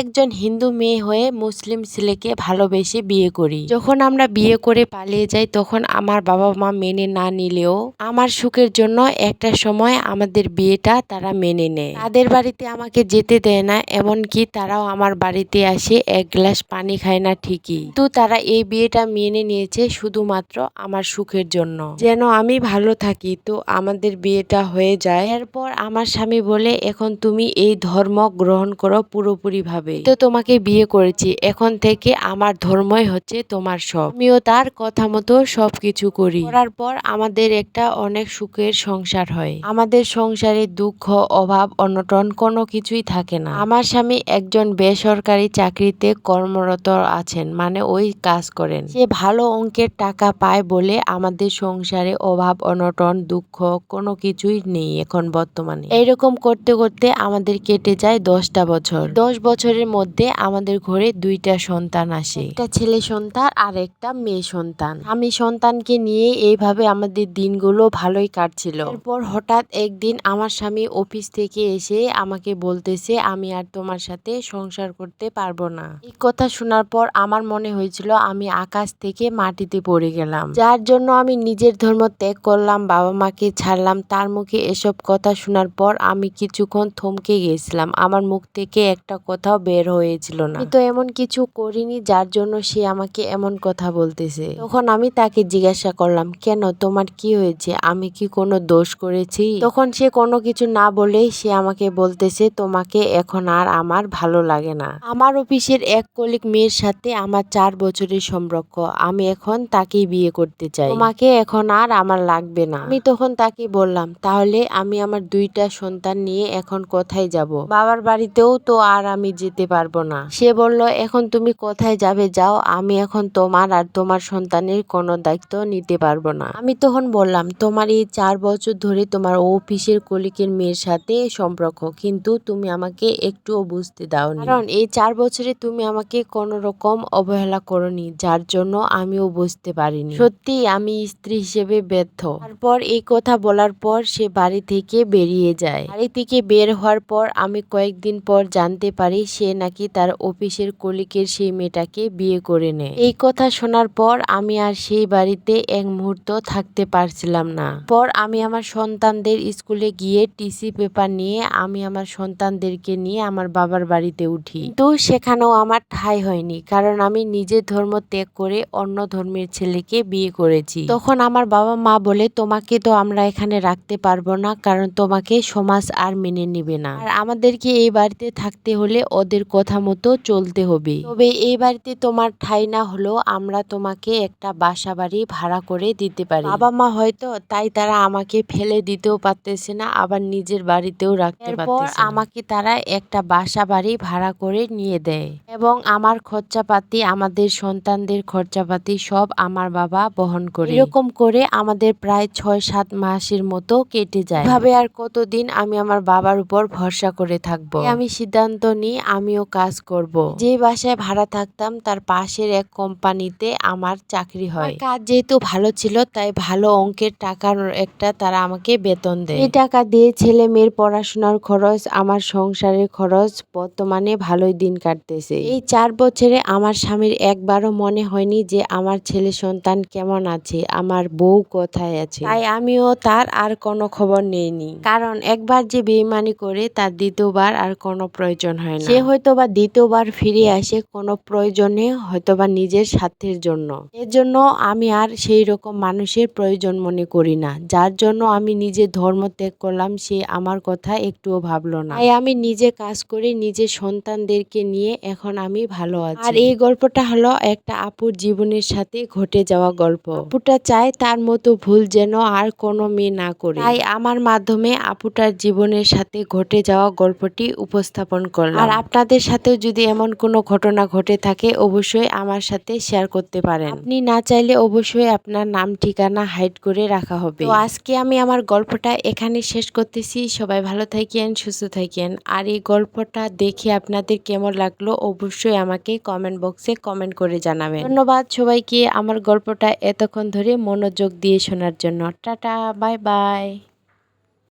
একজন হিন্দু মেয়ে হয়ে মুসলিম ছেলেকে ভালোবেসে বিয়ে করি। যখন আমরা বিয়ে করে পালিয়ে যাই তখন আমার বাবা মা মেনে না নিলেও আমার সুখের জন্য একটা সময় আমাদের বিয়েটা তারা মেনে নেয়। তাদের বাড়িতে আমাকে যেতে দেয় না, এমনকি তারাও আমার বাড়িতে আসে এক গ্লাস পানি খায় না ঠিকই, কিন্তু তারা এই বিয়েটা মেনে নিয়েছে শুধুমাত্র আমার সুখের জন্য, যেন আমি ভালো থাকি। তো আমাদের বিয়েটা হয়ে যায়। এরপর আমার স্বামী বলে, এখন তুমি এই ধর্ম গ্রহণ করো পুরোপুরি ভাবে, তো তোমাকে বিয়ে করেছি, এখন থেকে আমার ধর্মই হচ্ছে তোমার সব। আমিও তার কথা মতো সবকিছু করি। করার পর আমাদের একটা অনেক সুখের সংসার হয়। আমাদের সংসারে দুঃখ, অভাব, অনটন কোনো কিছুই থাকে না। আমার স্বামী একজন বেসরকারি চাকরিতে কর্মরত আছেন, মানে ওই কাজ করেন। সে ভালো অঙ্কের টাকা পায় বলে আমাদের সংসারে অভাব, অনটন, দুঃখ কোনো কিছুই নেই এখন বর্তমানে। এইরকম করতে করতে আমাদের কেটে যায় 10টা বছর। 10 বছরের মধ্যে আমাদের ঘরে 2টা সন্তান আসে, একটা ছেলে সন্তান আর একটা মেয়ে সন্তান। আমি সন্তানকে নিয়ে এইভাবে আমাদের দিনগুলো ভালোই কাটছিল। এরপর হঠাৎ একদিন আমার স্বামী অফিস থেকে এসে আমাকে বলতেছে, আমি আর তোমার সাথে সংসার করতে পারবো না। এই কথা শোনার পর আমার মনে হয়েছিল আমি আকাশ থেকে মাটিতে পড়ে গেলাম। যার জন্য আমি নিজের ধর্ম ত্যাগ করলাম, বাবা মাকে ছাড়লাম। তার মুখে এসব কথা শোনার পর আমি কিছুক্ষণ থমকে গেছিলাম। আমার মুখ থেকে একটা কথাও বের হয়েছিল না। আমি তো এমন কিছু করিনি যার জন্য সে আমাকে এমন কথা বলতেছে। তখন আমি তাকে জিজ্ঞাসা করলাম, কেন, তোমার কি হয়েছে? আমি কি কোনো দোষ করেছি? তখন সে কোনো কিছু না বলেই সে আমাকে বলতেছে, তোমাকে এখন আর আমার ভালো লাগে না। আমার অফিসের এক কলিগ মেয়ের সাথে আমার 4 বছরের সম্পর্ক, আমি এখন তাকেই বিয়ে করতে চাই, তোমাকে এখন আর আমার লাগবে না। আমি তখন তাকে বললাম, তাহলে আমি আমার 2টা সন্তান নিয়ে এখন কোথায় যাব? বাবার বাড়িতেও তো আর আমি যেতে পারবো না। সে বলল, এখন তুমি কোথায় যাবে যাও, আমি এখন তোমার আর তোমার সন্তানের কোনো দায়িত্ব নিতে পারবো না। আমি তখন বললাম, তোমার এই 4 বছর ধরে তোমার অফিসের কলিগের মেয়ের সাথে সম্পর্ক, কিন্তু তুমি আমাকে একটুও বুঝতে দাওনি, কারণ এই 4 বছরে তুমি আমাকে কোনো রকম অবহেলা করনি, যার জন্য আমিও বুঝতে পারিনি। সত্যি আমি স্ত্রী হিসেবে ব্যর্থ। তারপর এই কথা বলার পর সে বাড়ি থেকে বেরিয়ে যায়। বাড়ি থেকে বের হওয়ার পর আমি কয়েকদিন পর জানতে পারি সে নাকি তার অফিসের কলিগের সেই মেয়েটাকে বিয়ে করে নেয়। এই কথা শোনার পর আমি আর সেই বাড়িতে এক মুহূর্ত থাকতে পারছিলাম না। পর আমি আমার সন্তানদের স্কুলে গিয়ে টিসি পেপার নিয়ে আমি আমার সন্তানদেরকে নিয়ে আমার বাবার বাড়িতে উঠি, কিন্তু সেখানেও আমার ঠাঁই হয়নি, কারণ আমি নিজের ধর্ম ত্যাগ করে অন্য ধর্মের ছেলেকে বিয়ে করেছি। তখন আমার বাবা মা বলে, তোমাকে তো আমরা এখানে রাখতে পারবো না, কারণ তোমাকে সমাজ আর মেনে নিবে না, আর আমাদেরকে এই বাড়িতে থাকতে হলে ওদের কথা মতো চলতে হবে। তবে এই বাড়িতে তোমার ঠাঁই না হলেও আমরা তোমাকে একটা বাসা বাড়ি ভাড়া করে দিতে পারি। বাবা মা হয়তো তাই তারা আমাকে ফেলে দিতেও পারতেছে না, আবার নিজের বাড়িতেও রাখতে পারতেছে না। আমাকে তারা একটা বাসা বাড়ি ভাড়া করে নিয়ে দেয় এবং আমার খরচাপাতি, আমাদের সন্তানদের খরচাপাতি সব আমার বাবা বহন করে। এরকম করে আমাদের প্রায় 6-7 মাসের মতো কেটে যায়। এভাবে আর কতদিন আমি আমার বাবার উপর ভরসা করে থাকবো? আমি সিদ্ধান্ত নিই আমিও কাজ করব। যে বাসায় ভাড়া থাকতাম তার পাশের এক কোম্পানিতে আমার চাকরি হয়। কাজ যেহেতু ভালো ছিল তাই ভালো অঙ্কের টাকার একটা তারা আমাকে বেতন দেয়। এই টাকা দিয়ে ছেলে মেয়ের পড়াশোনার খরচ, আমার সংসারের খরচ বর্তমানে ভালোই দিন কাটতেছে। এই 4 বছরে আমার স্বামীর একবারও মনে হয়নি যে আমার ছেলে সন্তান কেমন আছে, আমার বউ কোথায় আছে। তাই আমিও তার আর কোনো খবর নেইনি, কারণ একবার যে বেইমানি করে তার দ্বিতীয়বার আর কোনো প্রয়োজন হয় না। সে হয়তোবা দ্বিতীয়বার ফিরে আসে কোনো প্রয়োজনে, হয়তোবা নিজের স্বার্থের জন্য। এর জন্য আমি আর সেই রকম মানুষের প্রয়োজন মনে করি না, যার জন্য আমি নিজের ধর্ম ত্যাগ করলাম, সে আমার কথা একটুও ভাবলো না। তাই আমি নিজে কাজ করে নিজের সন্তানদেরকে নিয়ে এখন আমি ভালো আছি। আর এই গল্পটা হলো একটা আপুর জীবনের সাথে ঘটে যাওয়া গল্প। আপুটা চায় তার মতো ভুল যেন আর কোনো মেয়ে না করে, তাই আমার মাধ্যমে আপুটার জীবনের সাথে ঘটে যাওয়া গল্পটি উপস্থাপন করলাম। আর আপনাদের সাথেও যদি এমন কোনো ঘটনা ঘটে থাকে অবশ্যই আমার সাথে শেয়ার করতে পারেন। আপনি না চাইলে অবশ্যই আপনার নাম ঠিকানা হাইড করে রাখা হবে। তো আজকে আমি আমার গল্পটা এখানে শেষ করতেছি। সবাই ভালো থাকেন, সুস্থ থাকেন। আর এই গল্পটা দেখে আপনাদের কেমন লাগলো অবশ্যই আমাকে কমেন্ট বক্সে কমেন্ট করে জানাবেন। ধন্যবাদ সবাইকে আমার গল্পটা এতক্ষণ ধরে মনোযোগ দিয়ে শোনার জন্য। Tata, bye bye.